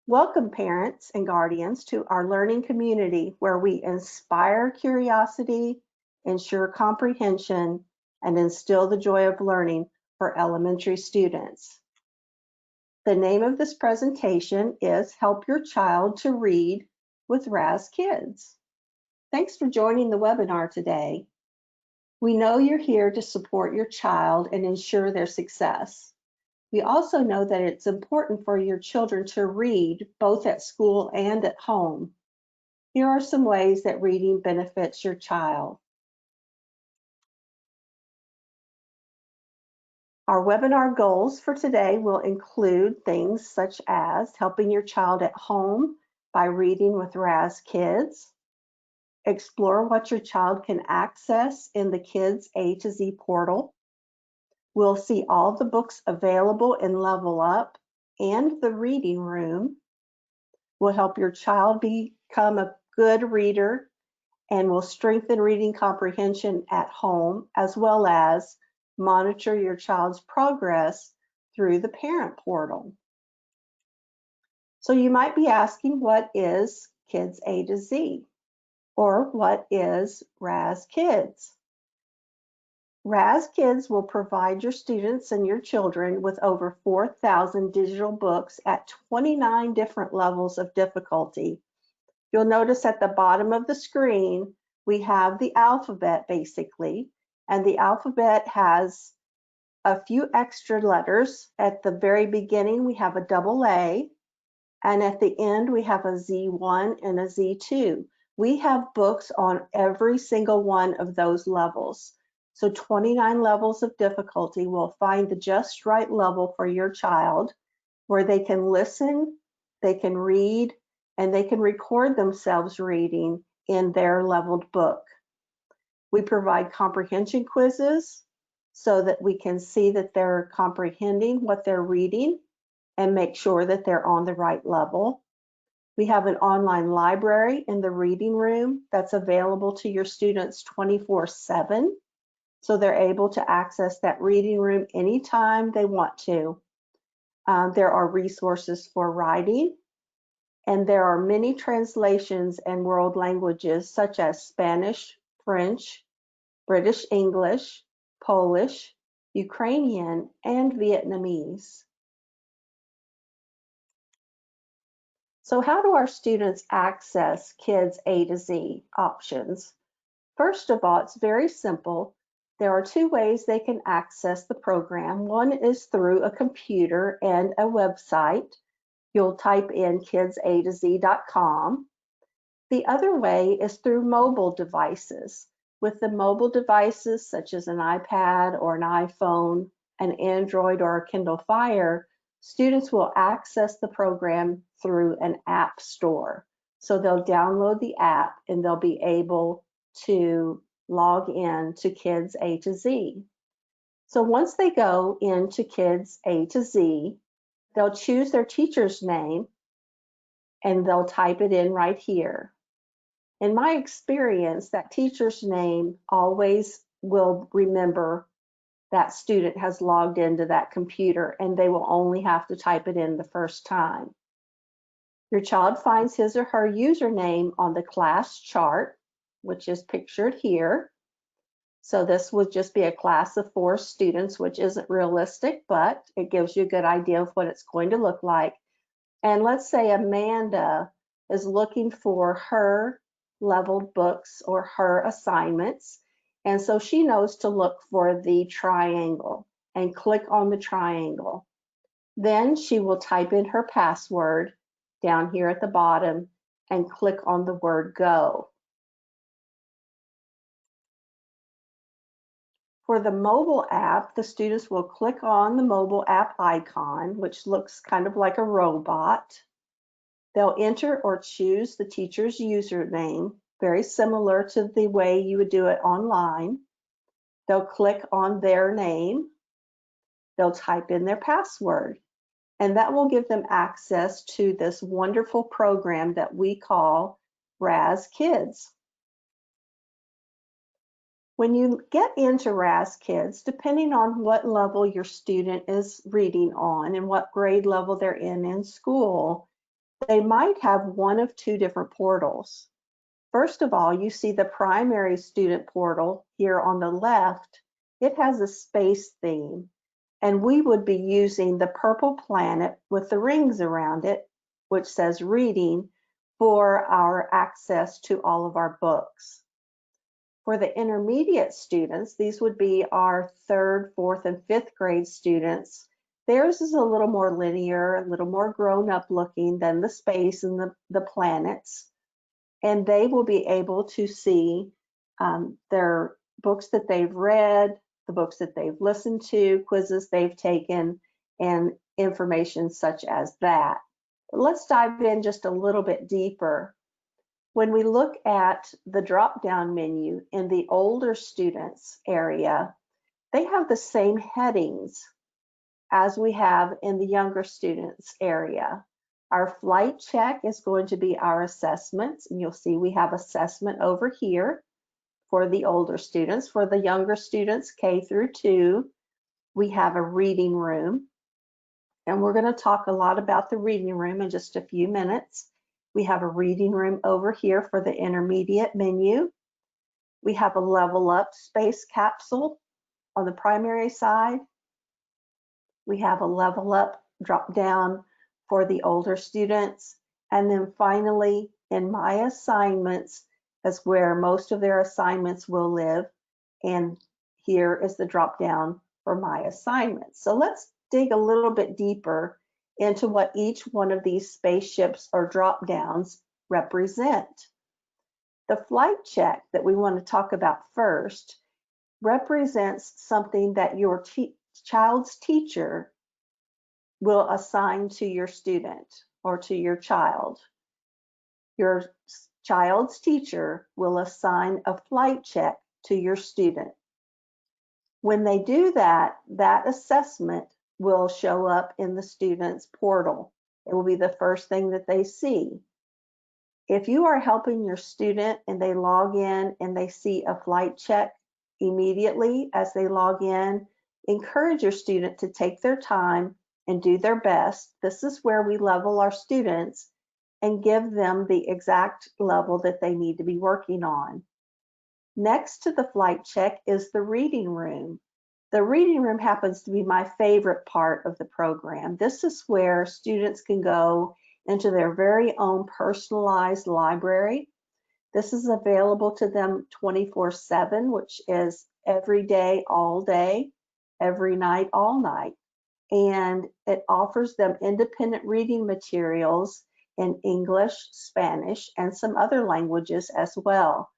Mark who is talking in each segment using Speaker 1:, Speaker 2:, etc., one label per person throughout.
Speaker 1: Welcome, parents and guardians, to our learning community where we inspire curiosity, ensure comprehension, and instill the joy of learning for elementary students. The name of this presentation is Help Your Child to Read with Raz Kids. Thanks for joining the webinar today. We know you're here to support your child and ensure their success. We also know that it's important for your children to read both at school and at home. Here are some ways that reading benefits your child. Our webinar goals for today will include things such as helping your child at home by reading with Raz Kids, explore what your child can access in the Kids A to Z portal. We'll see all the books available in Level Up and the Reading Room. We'll help your child become a good reader and will strengthen reading comprehension at home, as well as monitor your child's progress through the parent portal. So you might be asking, what is Kids A to Z? Or what is Raz Kids? Raz Kids will provide your students and your children with over 4,000 digital books at 29 different levels of difficulty. You'll notice at the bottom of the screen, we have the alphabet basically, and the alphabet has a few extra letters. At the very beginning, we have a double A, and at the end, we have a Z1 and a Z2. We have books on every single one of those levels. So 29 levels of difficulty will find the just right level for your child where they can listen, they can read, and they can record themselves reading in their leveled book. We provide comprehension quizzes so that we can see that they're comprehending what they're reading and make sure that they're on the right level. We have an online library in the reading room that's available to your students 24/7. So they're able to access that reading room anytime they want to. There are resources for writing, and there are many translations and world languages such as Spanish, French, British English, Polish, Ukrainian, and Vietnamese. So how do our students access Kids A to Z options? First of all, it's very simple. There are two ways they can access the program. One is through a computer and a website. You'll type in kidsatoz.com. The other way is through mobile devices. With the mobile devices such as an iPad or an iPhone, an Android or a Kindle Fire, students will access the program through an app store. So they'll download the app and they'll be able to log in to Kids A to Z. So once they go into Kids A to Z, they'll choose their teacher's name and they'll type it in right here. In my experience, that teacher's name always will remember that student has logged into that computer and they will only have to type it in the first time. Your child finds his or her username on the class chart, which is pictured here. So this would just be a class of 4 students, which isn't realistic, but it gives you a good idea of what it's going to look like. And let's say Amanda is looking for her leveled books or her assignments. And so she knows to look for the triangle and click on the triangle. Then she will type in her password down here at the bottom and click on the word go. For the mobile app, the students will click on the mobile app icon, which looks kind of like a robot. They'll enter or choose the teacher's username, very similar to the way you would do it online. They'll click on their name. They'll type in their password, and that will give them access to this wonderful program that we call Raz Kids. When you get into Raz Kids, depending on what level your student is reading on and what grade level they're in school, They might have one of two different portals. First of all, you see the primary student portal here on the left. It has a space theme, and we would be using the purple planet with the rings around it, which says reading, for our access to all of our books. For the intermediate students, these would be our 3rd, 4th, and 5th grade students. Theirs is a little more linear, a little more grown up looking than the space and the planets. And they will be able to see their books that they've read, the books that they've listened to, quizzes they've taken, and information such as that. But let's dive in just a little bit deeper. When we look at the drop-down menu in the older students area, they have the same headings as we have in the younger students area. Our flight check is going to be our assessments, and you'll see we have assessment over here for the older students. For the younger students, K through 2, we have a reading room, and we're going to talk a lot about the reading room in just a few minutes. We have a reading room over here for the intermediate menu. We have a level up space capsule on the primary side. We have a level up drop down for the older students. And then finally, in my assignments is where most of their assignments will live. And here is the drop down for my assignments. So let's dig a little bit deeper into what each one of these spaceships or drop downs represent. The flight check that we want to talk about first represents something that your child's teacher will assign to your student or to your child. Your child's teacher will assign a flight check to your student. When they do that, that assessment will show up in the student's portal. It will be the first thing that they see. If you are helping your student and they log in and they see a flight check immediately as they log in, encourage your student to take their time and do their best. This is where we level our students and give them the exact level that they need to be working on. Next to the flight check is the reading room. The reading room happens to be my favorite part of the program. This is where students can go into their very own personalized library. This is available to them 24/7, which is every day, all day, every night, all night. And it offers them independent reading materials in English, Spanish, and some other languages as well.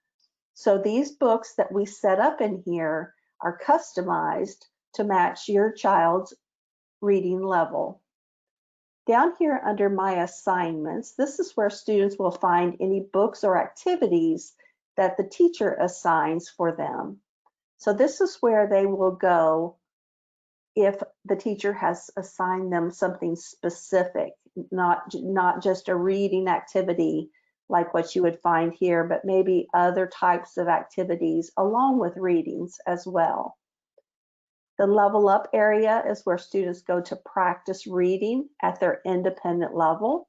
Speaker 1: So these books that we set up in here are customized to match your child's reading level. Down here under my assignments, this is where students will find any books or activities that the teacher assigns for them. So this is where they will go if the teacher has assigned them something specific, not just a reading activity like what you would find here, but maybe other types of activities along with readings as well. The level up area is where students go to practice reading at their independent level.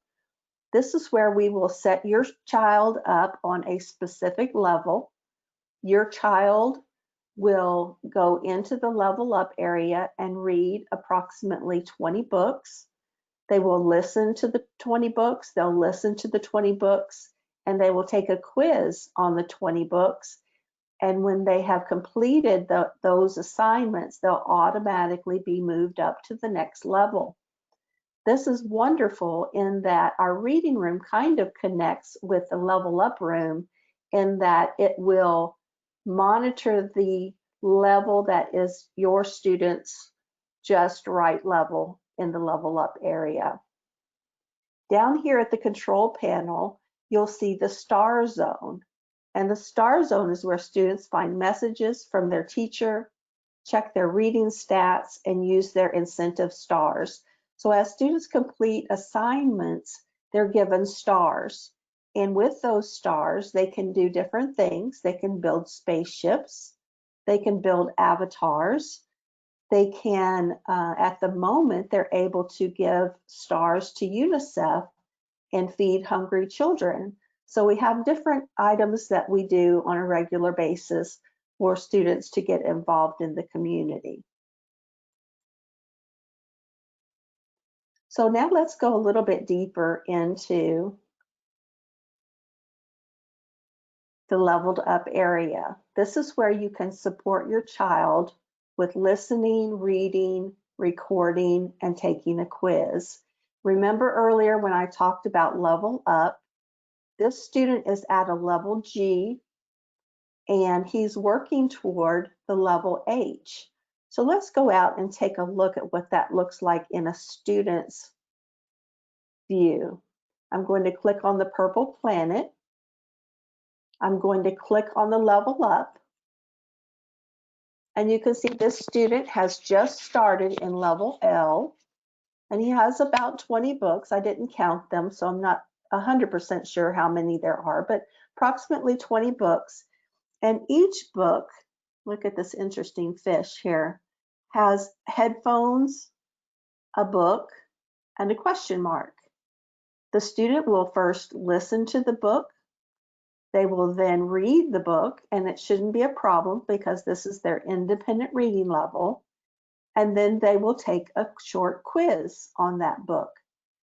Speaker 1: This is where we will set your child up on a specific level. Your child will go into the level up area and read approximately 20 books. They will listen to the 20 books, they'll listen to the 20 books, and they will take a quiz on the 20 books. And when they have completed those assignments, they'll automatically be moved up to the next level. This is wonderful in that our reading room kind of connects with the level up room in that it will monitor the level that is your student's just right level in the level up area. Down here at the control panel, you'll see the star zone. And the star zone is where students find messages from their teacher, check their reading stats, and use their incentive stars. So as students complete assignments, they're given stars. And with those stars, they can do different things. They can build spaceships. They can build avatars. They can, at the moment, they're able to give stars to UNICEF and feed hungry children. So we have different items that we do on a regular basis for students to get involved in the community. So now let's go a little bit deeper into the leveled up area. This is where you can support your child with listening, reading, recording, and taking a quiz. Remember earlier when I talked about level up, this student is at a level G and he's working toward the level H. So let's go out and take a look at what that looks like in a student's view. I'm going to click on the purple planet. I'm going to click on the level up. And you can see this student has just started in level L, and he has about 20 books. I didn't count them, so I'm not 100% sure how many there are, but approximately 20 books. And each book, look at this interesting fish here, has headphones, a book, and a question mark. The student will first listen to the book. They will then read the book, and it shouldn't be a problem because this is their independent reading level. And then they will take a short quiz on that book.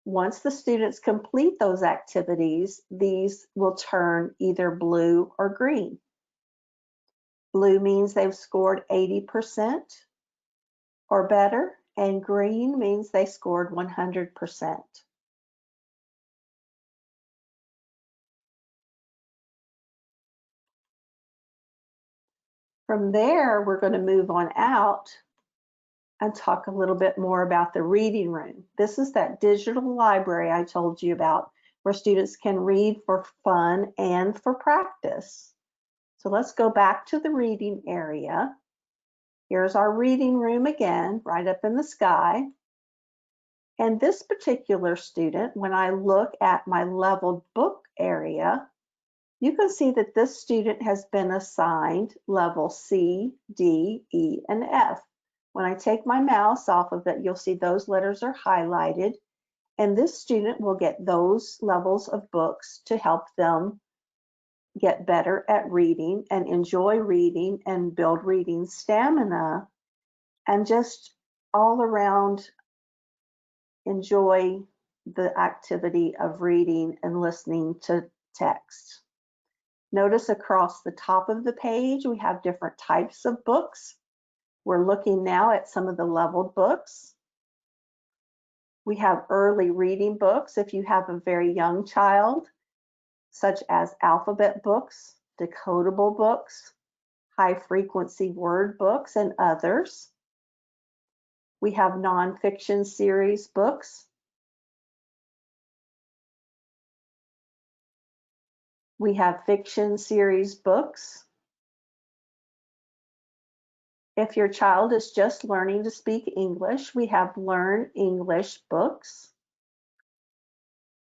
Speaker 1: Once the students complete those activities, these will turn either blue or green. Blue means they've scored 80% or better, and green means they scored 100%. From there, we're going to move on out and talk a little bit more about the reading room. This is that digital library I told you about where students can read for fun and for practice. So let's go back to the reading area. Here's our reading room again, right up in the sky. And this particular student, when I look at my leveled book area, you can see that this student has been assigned level C, D, E, and F. When I take my mouse off of it, you'll see those letters are highlighted, and this student will get those levels of books to help them get better at reading and enjoy reading and build reading stamina and just all around enjoy the activity of reading and listening to text. Notice across the top of the page, we have different types of books. We're looking now at some of the leveled books. We have early reading books if you have a very young child, such as alphabet books, decodable books, high frequency word books, and others. We have nonfiction series books. We have fiction series books. If your child is just learning to speak English, we have Learn English books.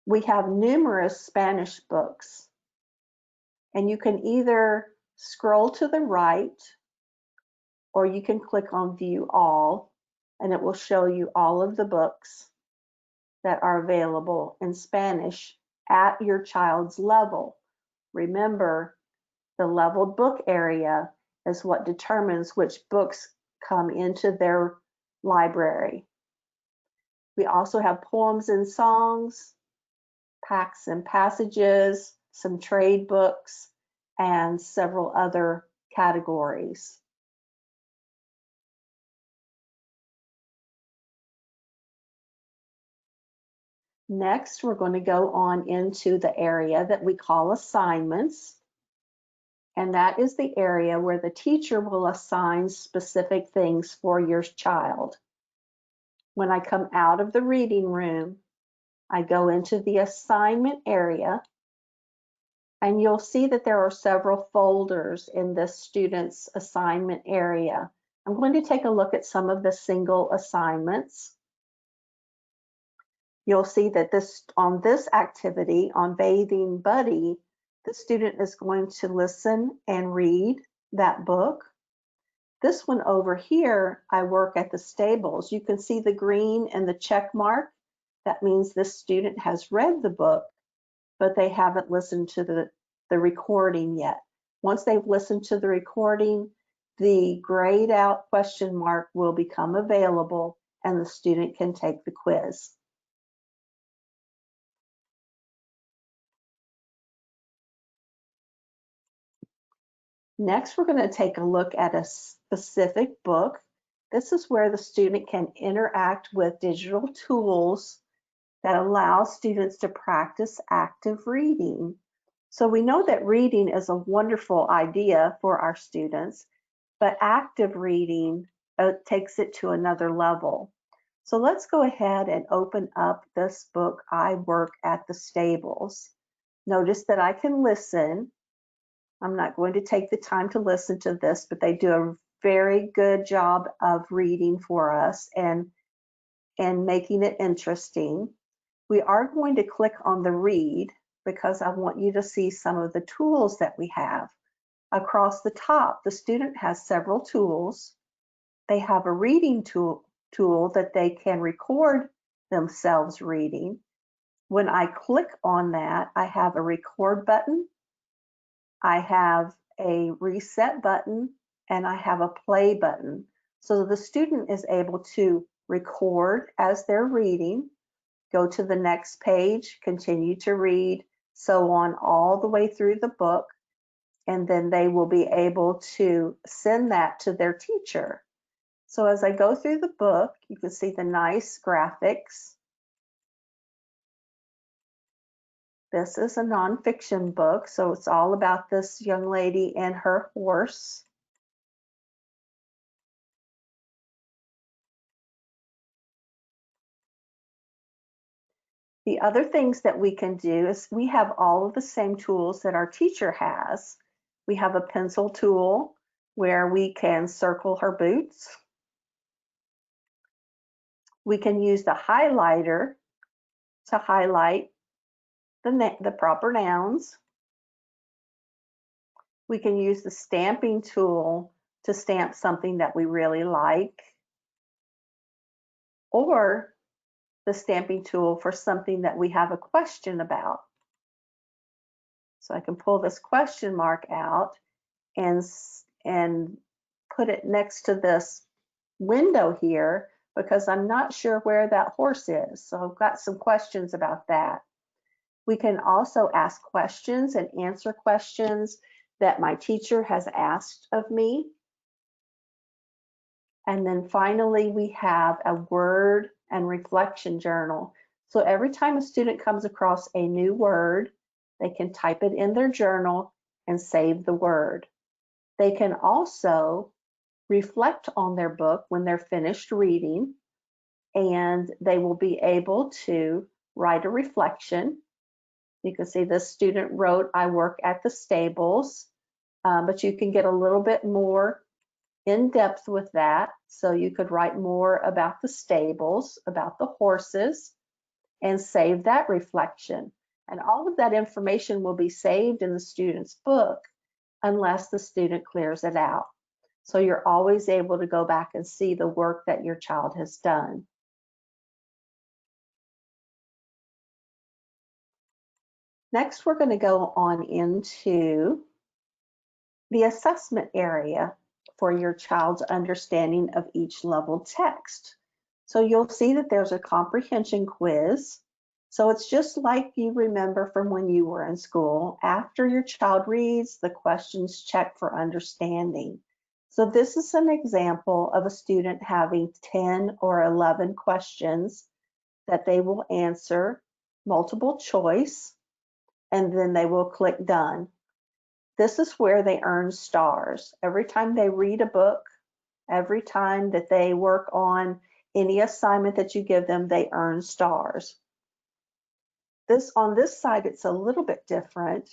Speaker 1: We have numerous Spanish books. And you can either scroll to the right or you can click on View All, and it will show you all of the books that are available in Spanish at your child's level. Remember, the leveled book area is what determines which books come into their library. We also have poems and songs, pacts and passages, some trade books, and several other categories. Next, we're going to go on into the area that we call assignments. And that is the area where the teacher will assign specific things for your child. When I come out of the reading room, I go into the assignment area, and you'll see that there are several folders in this student's assignment area. I'm going to take a look at some of the single assignments. You'll see that on this activity, on Bathing Buddy, the student is going to listen and read that book. This one over here, I work at the stables. You can see the green and the check mark. That means this student has read the book, but they haven't listened to the recording yet. Once they've listened to the recording, the grayed out question mark will become available and the student can take the quiz. Next, we're going to take a look at a specific book. This is where the student can interact with digital tools that allow students to practice active reading. So we know that reading is a wonderful idea for our students, but active reading takes it to another level. So let's go ahead and open up this book, I Work at the Stables. Notice that I can listen. I'm not going to take the time to listen to this, but they do a very good job of reading for us and making it interesting. We are going to click on the read because I want you to see some of the tools that we have. Across the top, the student has several tools. They have a reading tool that they can record themselves reading. When I click on that, I have a record button, I have a reset button, and I have a play button. So the student is able to record as they're reading, go to the next page, continue to read, so on all the way through the book, and then they will be able to send that to their teacher. So as I go through the book, you can see the nice graphics. This is a nonfiction book, so it's all about this young lady and her horse. The other things that we can do is we have all of the same tools that our teacher has. We have a pencil tool where we can circle her boots. We can use the highlighter to highlight the proper nouns. We can use the stamping tool to stamp something that we really like, or the stamping tool for something that we have a question about. So I can pull this question mark out and put it next to this window here because I'm not sure where that horse is. So I've got some questions about that. We can also ask questions and answer questions that my teacher has asked of me. And then finally, we have a word and reflection journal. So every time a student comes across a new word, they can type it in their journal and save the word. They can also reflect on their book when they're finished reading, and they will be able to write a reflection. You can see this student wrote, I work at the stables, but you can get a little bit more in depth with that. So you could write more about the stables, about the horses, and save that reflection. And all of that information will be saved in the student's book unless the student clears it out. So you're always able to go back and see the work that your child has done. Next, we're going to go on into the assessment area for your child's understanding of each level text. So you'll see that there's a comprehension quiz. So it's just like you remember from when you were in school. After your child reads, the questions check for understanding. So this is an example of a student having 10 or 11 questions that they will answer, multiple choice, and then they will click done. This is where they earn stars. Every time they read a book, every time that they work on any assignment that you give them, they earn stars. On this side, it's a little bit different.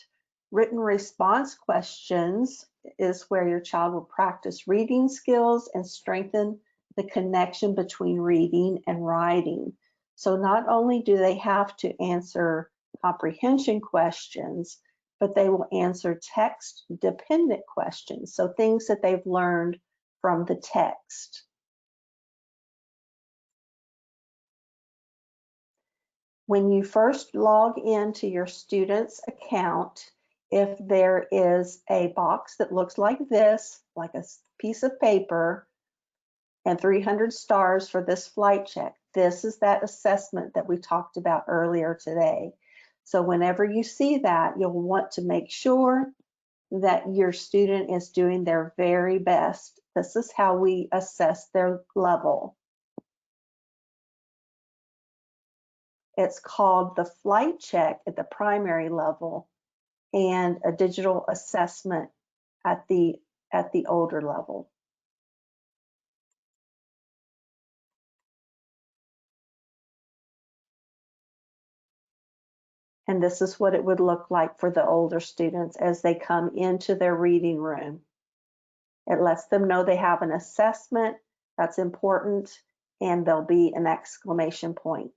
Speaker 1: Written response questions is where your child will practice reading skills and strengthen the connection between reading and writing. So not only do they have to answer comprehension questions, but they will answer text-dependent questions, so things that they've learned from the text. When you first log into your student's account, if there is a box that looks like this, like a piece of paper, and 300 stars for this flight check, this is that assessment that we talked about earlier today. So whenever you see that, you'll want to make sure that your student is doing their very best. This is how we assess their level. It's called the flight check at the primary level and a digital assessment at the older level. And this is what it would look like for the older students as they come into their reading room. It lets them know they have an assessment that's important, and there'll be an exclamation point.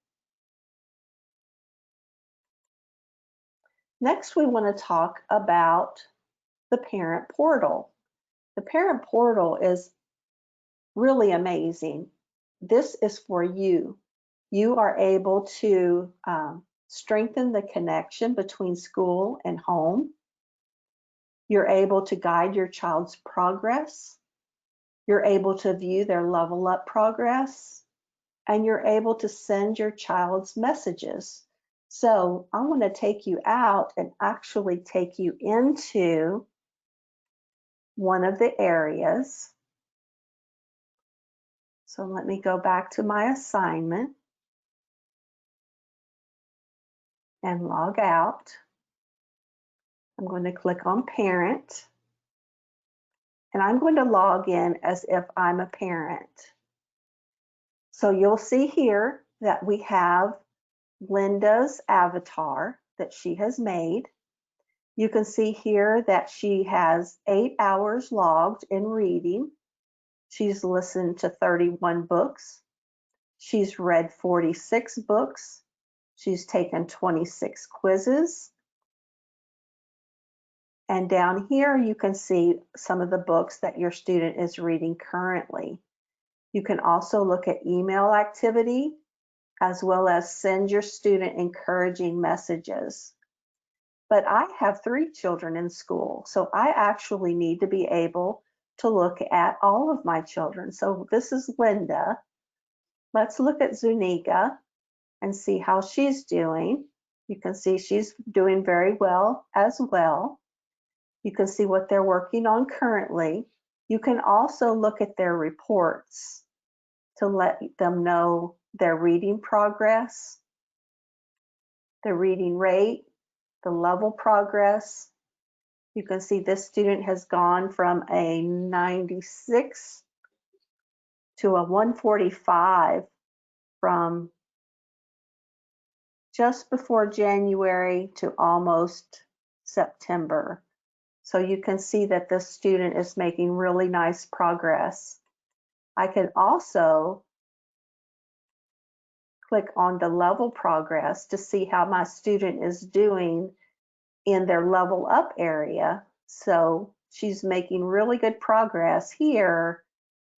Speaker 1: Next, we want to talk about the parent portal. The parent portal is really amazing. This is for you. You are able to strengthen the connection between school and home. You're able to guide your child's progress. You're able to view their level up progress, and you're able to send your child's messages. So I want to take you out and actually take you into one of the areas. So let me go back to my assignment and log out. I'm going to click on parent, and I'm going to log in as if I'm a parent. So you'll see here that we have Linda's avatar that she has made. You can see here that she has 8 hours logged in reading. She's listened to 31 books. She's read 46 books. She's taken 26 quizzes. And down here, you can see some of the books that your student is reading currently. You can also look at email activity, as well as send your student encouraging messages. But I have 3 children in school, so I actually need to be able to look at all of my children. So this is Linda. Let's look at Zuniga and see how she's doing. You can see she's doing very well as well. You can see what they're working on currently. You can also look at their reports to let them know their reading progress, the reading rate, the level progress. You can see this student has gone from a 96 to a 145 from just before January to almost September. So you can see that this student is making really nice progress. I can also click on the level progress to see how my student is doing in their level up area. So she's making really good progress here,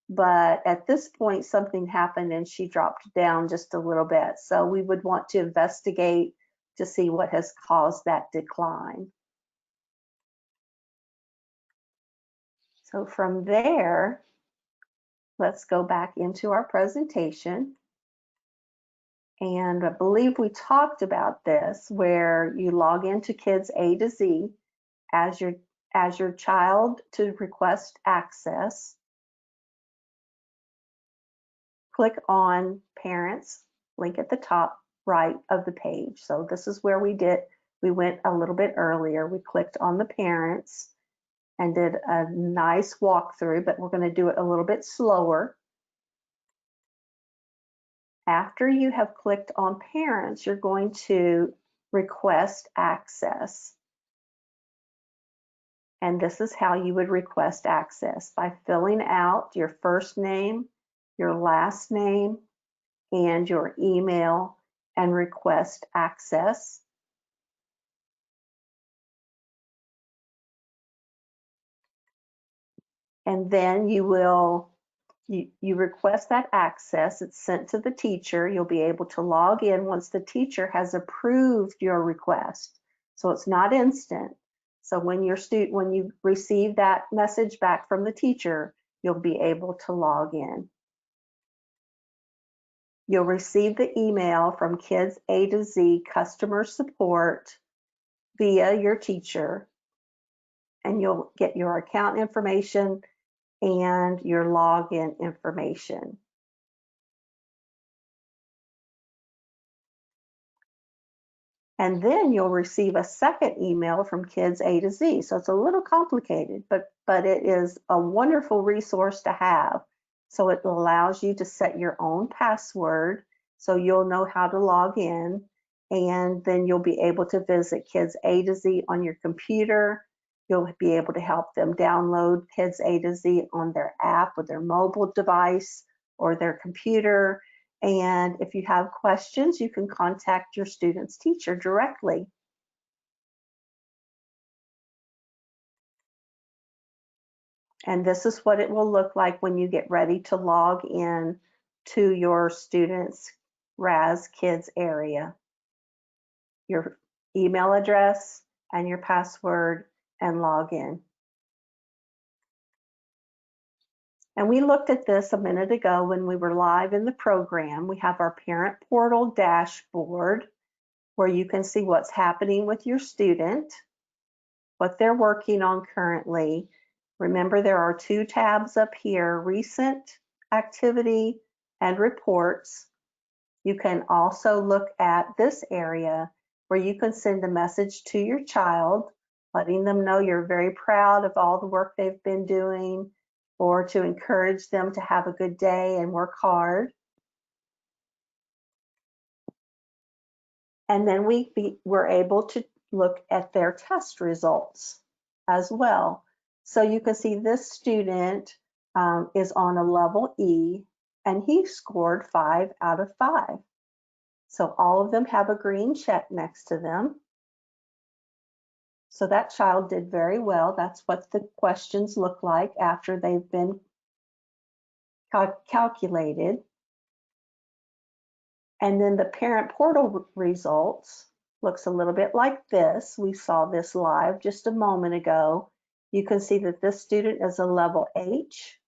Speaker 1: but at this point something happened and she dropped down just a little bit. So we would want to investigate to see what has caused that decline. So from there, let's go back into our presentation. And I believe we talked about this, where you log into Kids A to Z as your child to request access. Click on Parents, link at the top right of the page. So this is where we went a little bit earlier. We clicked on the Parents and did a nice walkthrough, but we're going to do it a little bit slower. After you have clicked on Parents, you're going to request access. And this is how you would request access, by filling out your first name, your last name, and your email, and request access. And then you will You request that access. It's sent to the teacher. You'll be able to log in once the teacher has approved your request. So it's not instant. So when you receive that message back from the teacher, you'll be able to log in. You'll receive the email from Kids A to Z customer support via your teacher, and you'll get your account information and your login information. And then you'll receive a second email from Kids A to Z. So it's a little complicated, but it is a wonderful resource to have. So it allows you to set your own password so you'll know how to log in, and then you'll be able to visit Kids A to Z on your computer. You'll be able to help them download Kids A to Z on their app with their mobile device or their computer. And if you have questions, you can contact your student's teacher directly. And this is what it will look like when you get ready to log in to your student's RAS Kids area. Your email address and your password and login. And we looked at this a minute ago when we were live in the program. We have our parent portal dashboard where you can see what's happening with your student, what they're working on currently. Remember, there are two tabs up here, recent activity and reports. You can also look at this area where you can send a message to your child, letting them know you're very proud of all the work they've been doing, or to encourage them to have a good day and work hard. And then we're able to look at their test results as well. So you can see this student is on a level E, and he scored 5 out of 5. So all of them have a green check next to them. So that child did very well. That's what the questions look like after they've been calculated. And then the parent portal results looks a little bit like this. We saw this live just a moment ago. You can see that this student is a level H.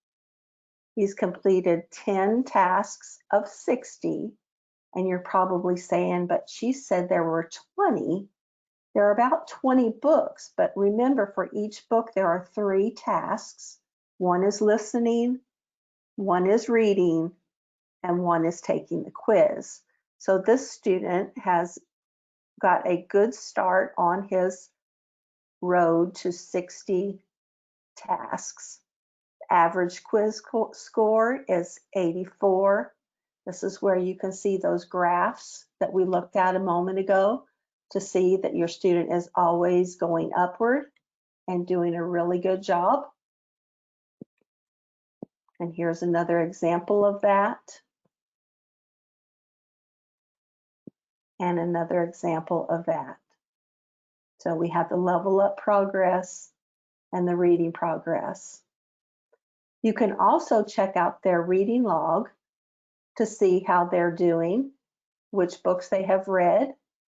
Speaker 1: He's completed 10 tasks of 60. And you're probably saying, but she said there were 20. There are about 20 books, but remember, for each book there are 3 tasks. One is listening, one is reading, and one is taking the quiz. So this student has got a good start on his road to 60 tasks. Average quiz score is 84. This is where you can see those graphs that we looked at a moment ago to see that your student is always going upward and doing a really good job. And here's another example of that. And another example of that. So we have the level up progress and the reading progress. You can also check out their reading log to see how they're doing, which books they have read,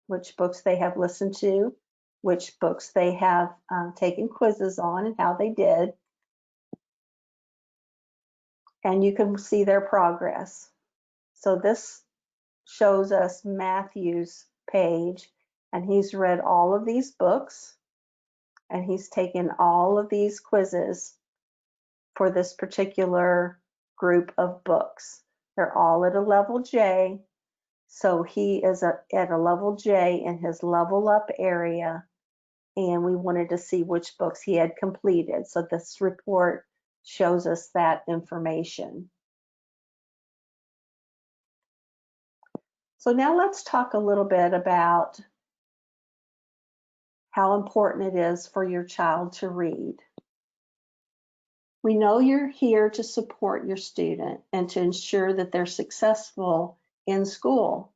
Speaker 1: which books they have listened to, which books they have taken quizzes on and how they did. And you can see their progress. So this shows us Matthew's page, and he's read all of these books, and he's taken all of these quizzes for this particular group of books. They're all at a level J, so he is at a level J in his level up area, and we wanted to see which books he had completed. So this report shows us that information. So now let's talk a little bit about how important it is for your child to read. We know you're here to support your student and to ensure that they're successful in school.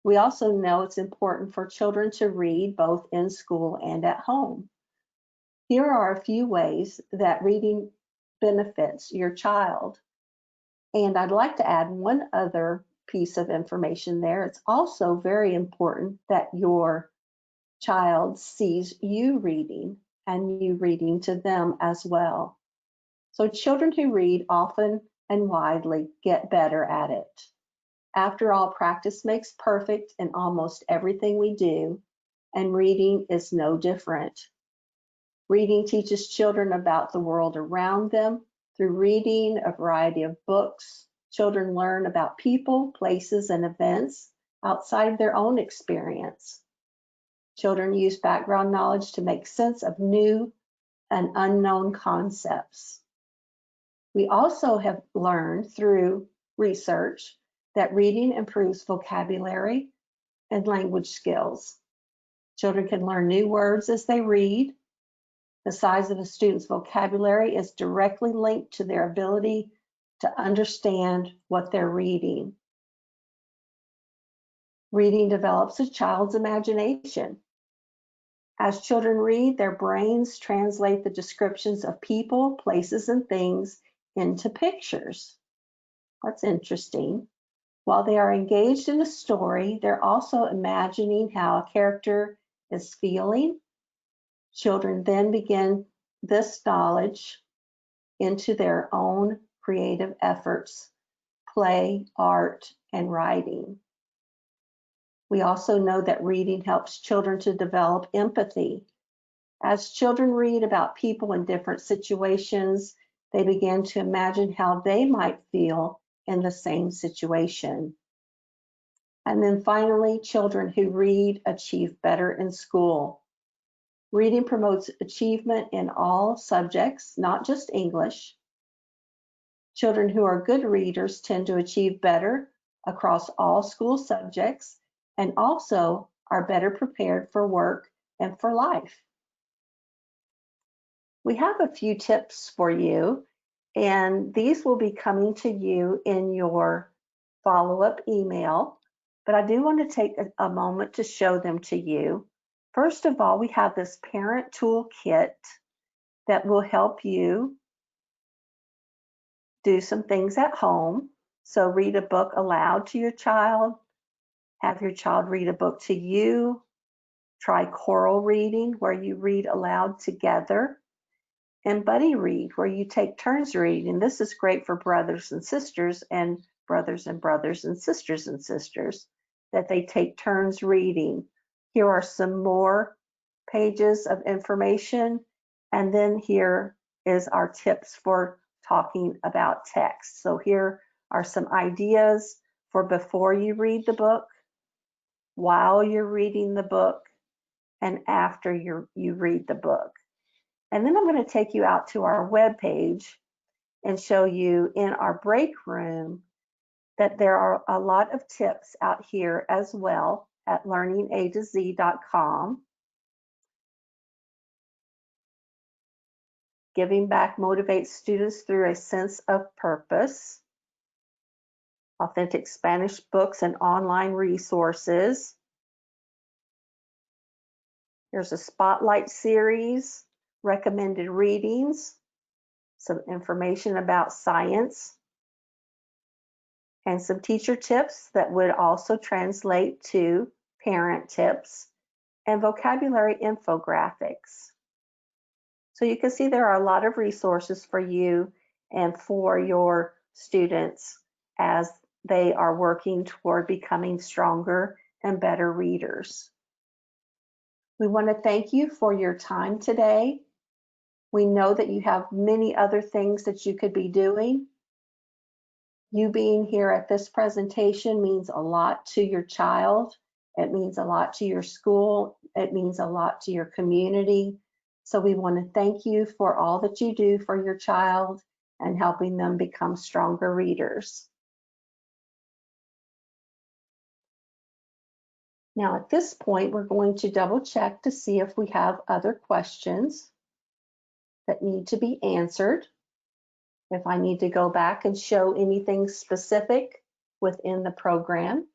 Speaker 1: We also know it's important for children to read both in school and at home. Here are a few ways that reading benefits your child. And I'd like to add one other piece of information there. It's also very important that your child sees you reading and you reading to them as well. So children who read often and widely get better at it. After all, practice makes perfect in almost everything we do, and reading is no different. Reading teaches children about the world around them. Through reading a variety of books, children learn about people, places, and events outside of their own experience. Children use background knowledge to make sense of new and unknown concepts. We also have learned through research that reading improves vocabulary and language skills. Children can learn new words as they read. The size of a student's vocabulary is directly linked to their ability to understand what they're reading. Reading develops a child's imagination. As children read, their brains translate the descriptions of people, places, and things into pictures. That's interesting. While they are engaged in a story, they're also imagining how a character is feeling. Children then begin this knowledge into their own creative efforts, play, art, and writing. We also know that reading helps children to develop empathy. As children read about people in different situations, they begin to imagine how they might feel in the same situation. And then finally, children who read achieve better in school. Reading promotes achievement in all subjects, not just English. Children who are good readers tend to achieve better across all school subjects and also are better prepared for work and for life. We have a few tips for you, and these will be coming to you in your follow-up email, but I do want to take a moment to show them to you. First of all, we have this parent toolkit that will help you do some things at home. So read a book aloud to your child, have your child read a book to you, try choral reading where you read aloud together, and buddy read where you take turns reading. This is great for brothers and sisters and brothers and brothers and sisters that they take turns reading. Here are some more pages of information, and then here is our tips for talking about text. So here are some ideas for before you read the book, while you're reading the book, and after you read the book. And then I'm going to take you out to our webpage and show you in our break room that there are a lot of tips out here as well at learningA2Z.com. Giving back motivates students through a sense of purpose. Authentic Spanish books and online resources. Here's a spotlight series, recommended readings, some information about science, and some teacher tips that would also translate to parent tips, and vocabulary infographics. So you can see there are a lot of resources for you and for your students as they are working toward becoming stronger and better readers. We want to thank you for your time today. We know that you have many other things that you could be doing. You being here at this presentation means a lot to your child. It means a lot to your school. It means a lot to your community. So we want to thank you for all that you do for your child and helping them become stronger readers. Now at this point, we're going to double check to see if we have other questions that need to be answered. If I need to go back and show anything specific within the program.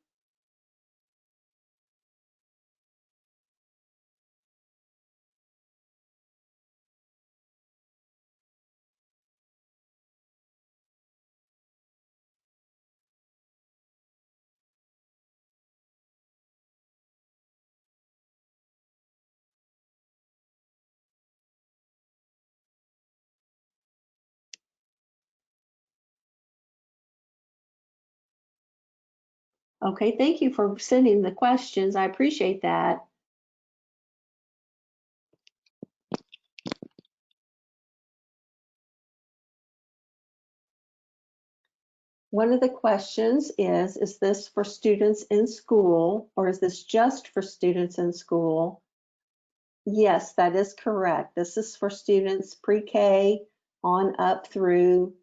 Speaker 1: Okay, thank you for sending the questions. I appreciate that. One of the questions is this for students in school or is this just for students in school? Yes, that is correct. This is for students pre-K on up through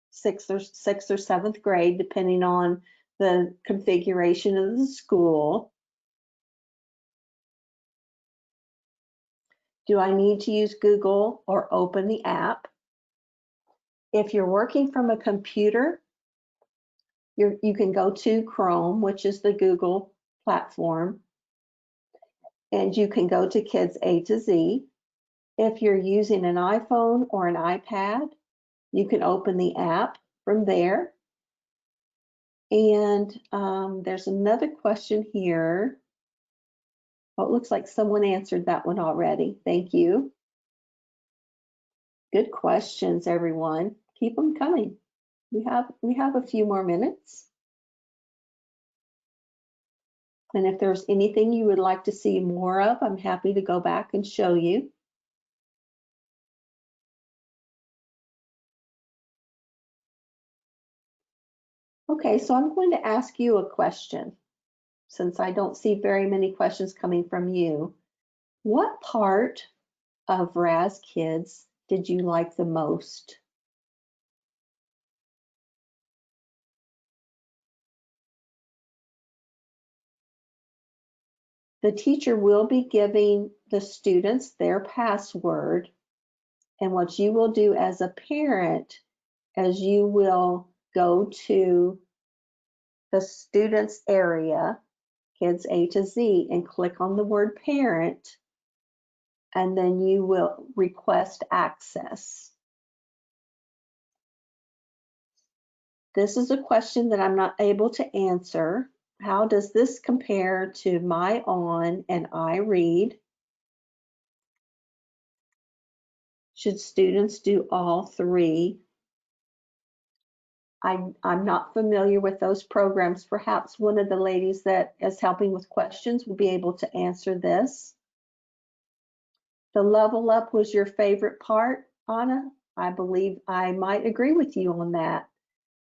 Speaker 1: sixth or seventh grade, depending on the configuration of the school. Do I need to use Google or open the app? If you're working from a computer, you can go to Chrome, which is the Google platform, and you can go to Kids A to Z. If you're using an iPhone or an iPad, you can open the app from there. And there's another question here. Oh, it looks like someone answered that one already. Thank you. Good questions, everyone. Keep them coming. We have a few more minutes. And if there's anything you would like to see more of, I'm happy to go back and show you. Okay, so I'm going to ask you a question. Since I don't see very many questions coming from you, what part of Raz Kids did you like the most? The teacher will be giving the students their password, and what you will do as a parent is you will go to the students area, Kids A to Z, and click on the word parent, and then you will request access. This is a question that I'm not able to answer. How does this compare to My On and iRead? Should students do all three? I'm not familiar with those programs. Perhaps one of the ladies that is helping with questions will be able to answer this. The level up was your favorite part, Anna? I believe I might agree with you on that.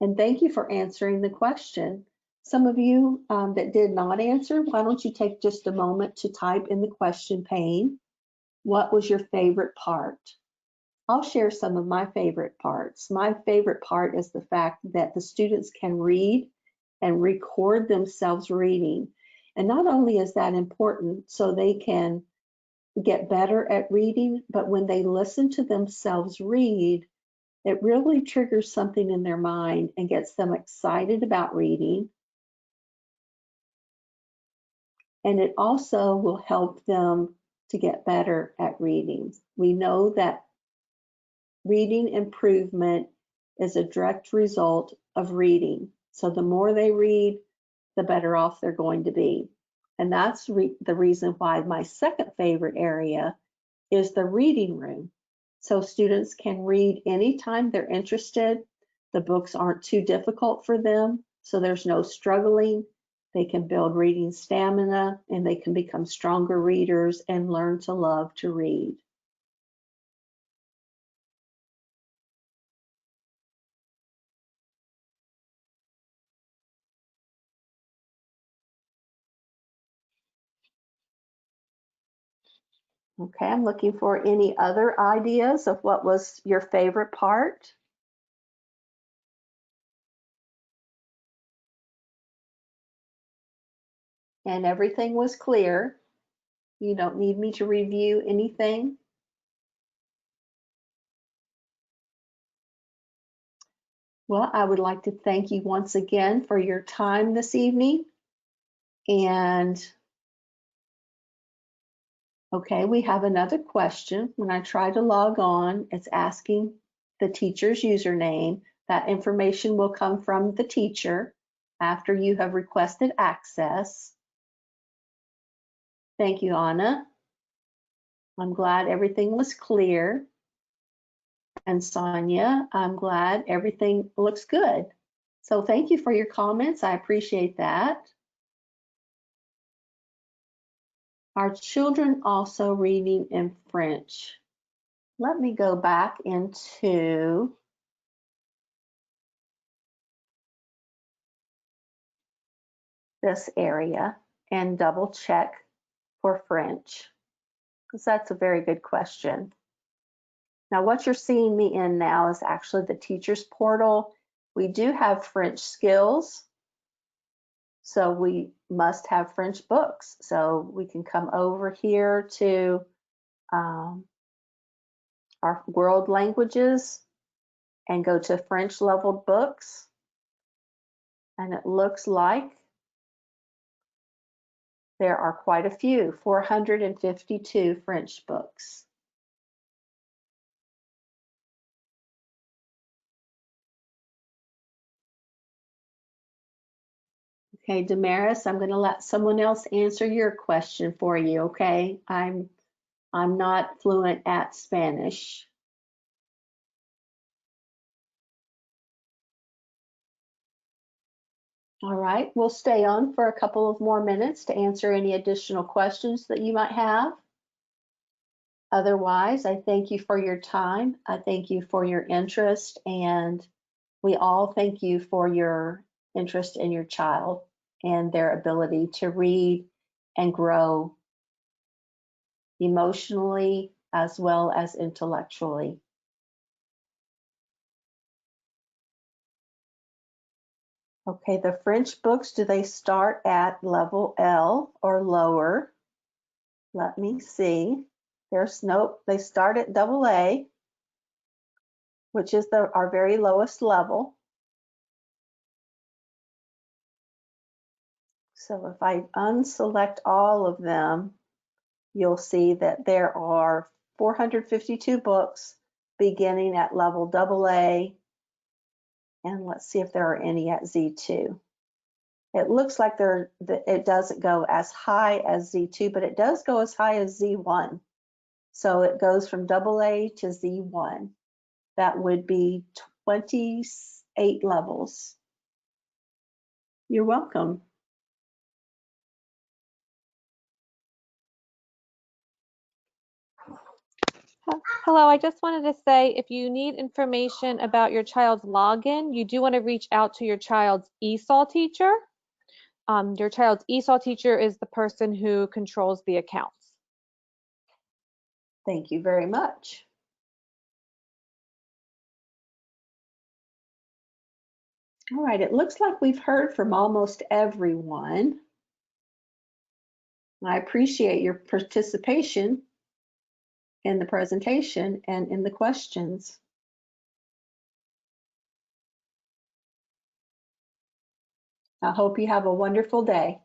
Speaker 1: And thank you for answering the question. Some of you that did not answer, why don't you take just a moment to type in the question pane, what was your favorite part? I'll share some of my favorite parts. My favorite part is the fact that the students can read and record themselves reading. And not only is that important so they can get better at reading, but when they listen to themselves read, it really triggers something in their mind and gets them excited about reading. And it also will help them to get better at reading. We know that reading improvement is a direct result of reading. So the more they read, the better off they're going to be. And that's the reason why my second favorite area is the reading room. So students can read anytime they're interested. The books aren't too difficult for them, so there's no struggling. They can build reading stamina and they can become stronger readers and learn to love to read. Okay, I'm looking for any other ideas of what was your favorite part. And everything was clear. You don't need me to review anything. Well, I would like to thank you once again for your time this evening. And okay, we have another question. When I try to log on, it's asking the teacher's username. That information will come from the teacher after you have requested access. Thank you, Anna. I'm glad everything was clear. And Sonia, I'm glad everything looks good. So thank you for your comments. I appreciate that. Are children also reading in French? Let me go back into this area and double check for French, because that's a very good question. Now, what you're seeing me in now is actually the teacher's portal. We do have French skills, so we must have French books. So we can come over here to our world languages and go to French leveled books. And it looks like there are quite a few, 452 French books. Okay, Damaris, I'm going to let someone else answer your question for you, okay? I'm not fluent at Spanish. All right, we'll stay on for a couple of more minutes to answer any additional questions that you might have. Otherwise, I thank you for your time. I thank you for your interest, and we all thank you for your interest in your child and their ability to read and grow emotionally as well as intellectually. Okay, the French books, do they start at level L or lower? Let me see. There's nope, they start at double A, which is our very lowest level. So if I unselect all of them, you'll see that there are 452 books beginning at level AA. And let's see if there are any at Z2. It looks like it doesn't go as high as Z2, but it does go as high as Z1. So it goes from AA to Z1. That would be 28 levels. You're welcome.
Speaker 2: Hello, I just wanted to say if you need information about your child's login, you do want to reach out to your child's ESOL teacher. Your child's ESOL teacher is the person who controls the accounts.
Speaker 1: Thank you very much. All right, it looks like we've heard from almost everyone. I appreciate your participation in the presentation and in the questions. I hope you have a wonderful day.